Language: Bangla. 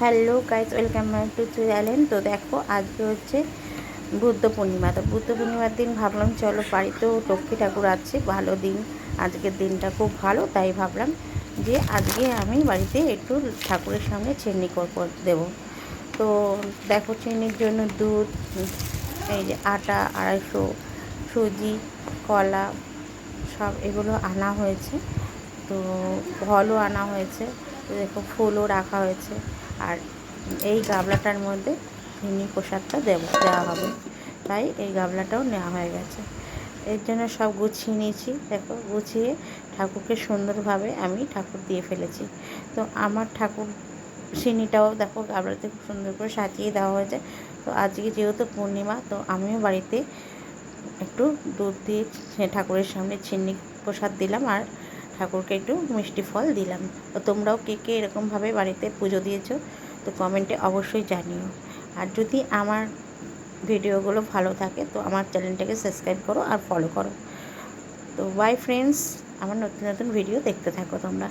Hello guys, welcome back to channel. তো দেখো, আজকে হচ্ছে বুদ্ধ পূর্ণিমা। তো বুদ্ধ পূর্ণিমার দিন ভাবলাম চলো, বাড়িতেও লক্ষ্মী ঠাকুর আছে, ভালো দিন, আজকের দিনটা খুব ভালো, তাই ভাবলাম যে আজকে আমি বাড়িতে একটু ঠাকুরের সামনে চিনি দেবো। তো দেখো, চিনির জন্য দুধ, এই যে আটা 250, সুজি, কলা, সব এগুলো আনা হয়েছে। তো ফলও আনা হয়েছে। তো দেখো, ফুলও রাখা হয়েছে। আর এই গামলাটার মধ্যে চিনি প্রসাদটা দেওয়া হবে, তাই এই গামলাটাও নেওয়া হয়ে গেছে। এর জন্য সব গুছিয়ে নিয়েছি। দেখো, গুছিয়ে ঠাকুরকে সুন্দরভাবে আমি ঠাকুর দিয়ে ফেলেছি। তো আমার ঠাকুর সিনিটাও দেখো গামলাতে খুব সুন্দর করে সাজিয়ে দেওয়া হয়েছে। তো আজকে যেহেতু পূর্ণিমা, তো আমিও বাড়িতে একটু দুধ দিয়ে ঠাকুরের সামনে চিনি প্রসাদ দিলাম, আর ঠাকুরকে একটু মিষ্টি ফল দিলাম। তো তোমরাও কে কে এরকমভাবে বাড়িতে পুজো দিয়েছো, তো কমেন্টে অবশ্যই জানিও। আর যদি আমার ভিডিওগুলো ভালো থাকে তো আমার চ্যানেলটাকে সাবস্ক্রাইব করো আর ফলো করো। তো বাই ফ্রেন্ডস, আমার নতুন নতুন ভিডিও দেখতে থাকো তোমরা।